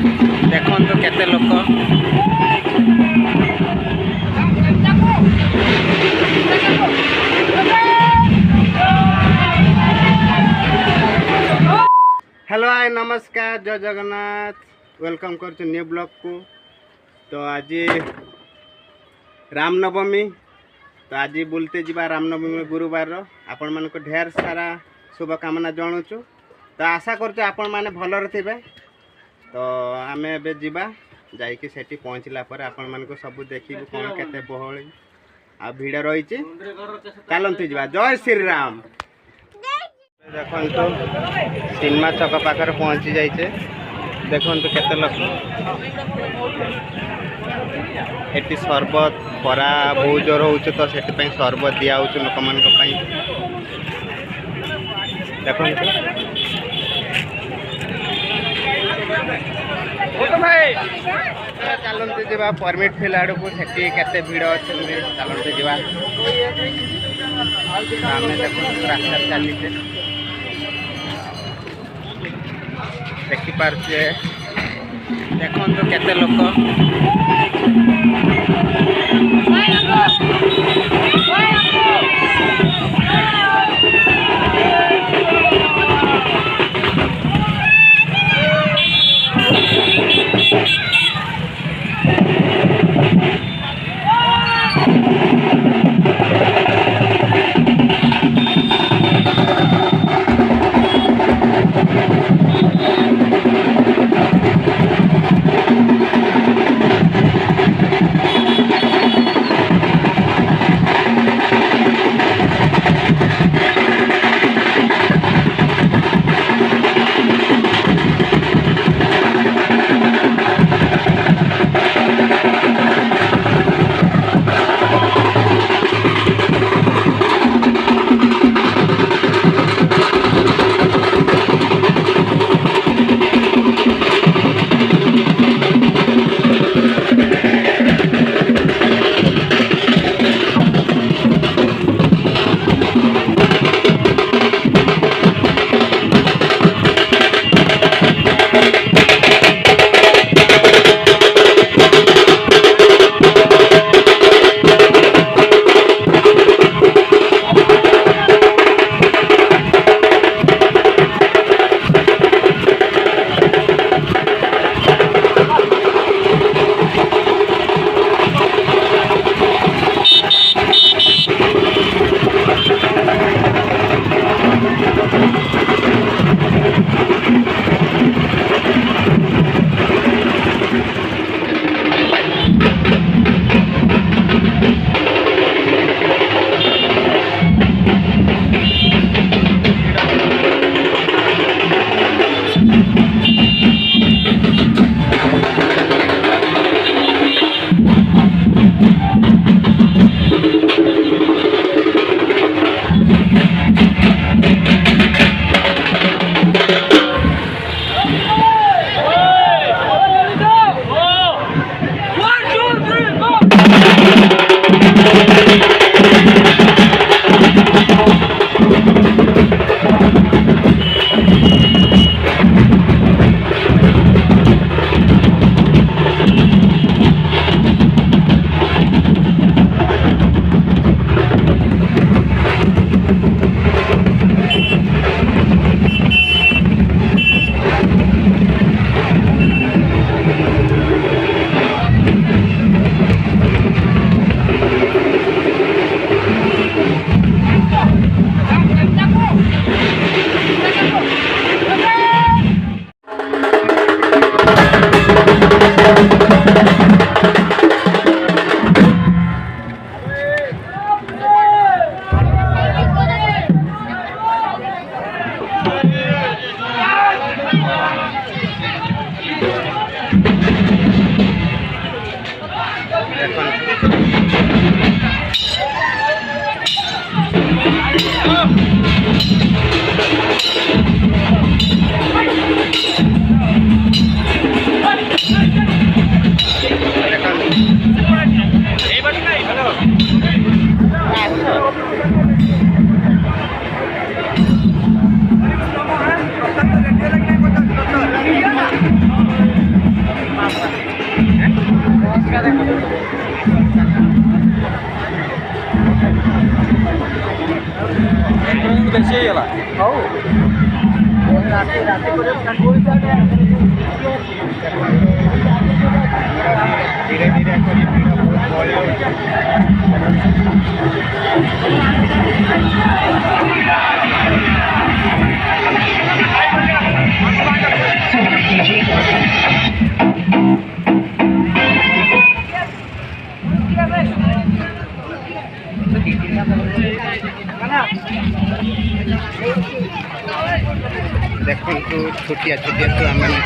देखो तो केते लोक हेलो हाय नमस्कार जय जगन्नाथ वेलकम कर न्यू ब्लॉग को। तो आज रामनवमी तो आज बुलते जीवा रामनवमी गुरुवार आपण मान को ढेर सारा शुभकामना जनाऊँ। तो आशा कर आपण मैंने भलर थे। तो आम ए जा सेठी पहुँचला पर आपण मान को सब देखू कौन केते बहली आ भिड़ रही। चलती जा जय श्री राम। देखो सिनेमा छक पाखे पहुँची जाइए। देखो केते लोक एटी शरबत खरा बहुत जोर हो तो से शरबत दिया लोक मान देखो चलते जा परमिट फिल आड़ को सेठी केते भिड़ अच्छे चलते जा आम देखो रास्ता चलीचे देखिपारे देखो तो केते लोक ବେଶୀ ହେଇଗଲା। ହଉ ଧୀରେ ଧୀରେ କରି ଭିଡ଼ ବହୁତ ବଳି ହେଉଛି। ଦେଖନ୍ତୁ ଛୋଟିଆ ଛୋଟିଆ ଛୁଆମାନେ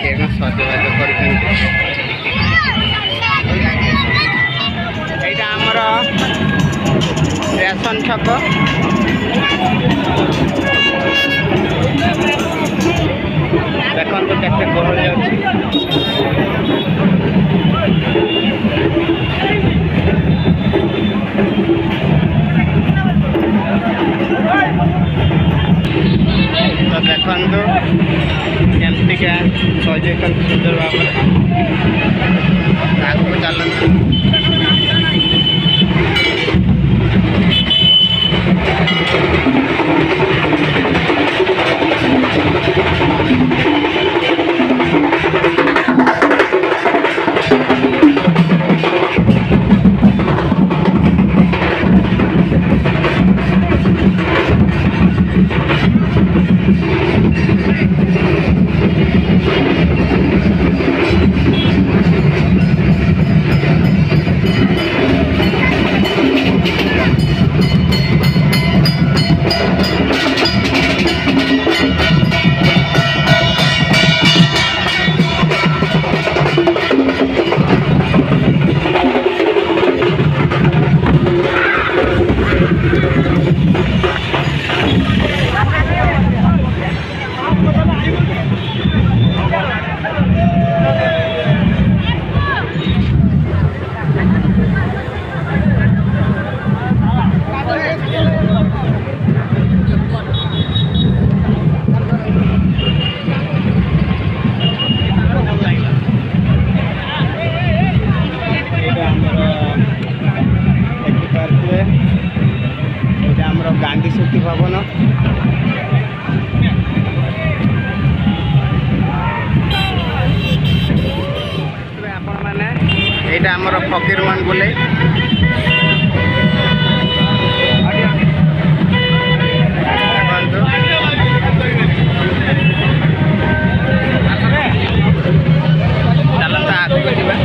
କେନ ସଜବାଜ କରିଛନ୍ତି। ଏଇଟା ଆମର ରେସନ ଛକ। ଦେଖନ୍ତୁ କେତେ ଗହଳି ଅଛି। तो देखନ୍ତୁ କେମିତିକା ସଜେଇଛନ୍ତି ସୁନ୍ଦର ଭାବରେ। ଆଗକୁ ଚାଲନ୍ତୁ। ଗାନ୍ଧୀ ସ୍ମୃତି ଭବନ। ଆପଣମାନେ ଏଇଟା ଆମର ଫକୀରମୋହନ ବୁଲେ। ଚାଲନ୍ତୁ ଆଗକୁ ଯିବା।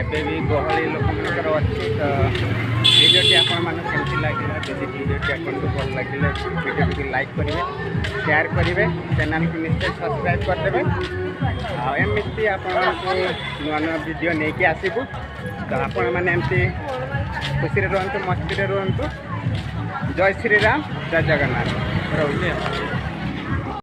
ଏବେ ବି ଗହଳି ଲୋକମାନଙ୍କର ଅଛି। ତ ଭିଡ଼ିଓଟି ଆପଣମାନଙ୍କୁ କେମିତି ଲାଗିଲା, ଯଦି ଭିଡ଼ିଓଟି ଆପଣଙ୍କୁ ଭଲ ଲାଗିଲେ ଭିଡ଼ିଓଟିକୁ ଲାଇକ୍ କରିବେ, ସେୟାର କରିବେ, ଚ୍ୟାନେଲକୁ ନିଶ୍ଚୟ ସବସ୍କ୍ରାଇବ୍ କରିଦେବେ। ଆଉ ଏମିତି ଆପଣଙ୍କୁ ନୂଆ ନୂଆ ଭିଡ଼ିଓ ନେଇକି ଆସିବୁ। ତ ଆପଣମାନେ ଏମିତି ଖୁସିରେ ରୁହନ୍ତୁ, ମସ୍ତିରେ ରୁହନ୍ତୁ। ଜୟ ଶ୍ରୀରାମ, ଜୟ ଜଗନ୍ନାଥ। ରହୁଛି।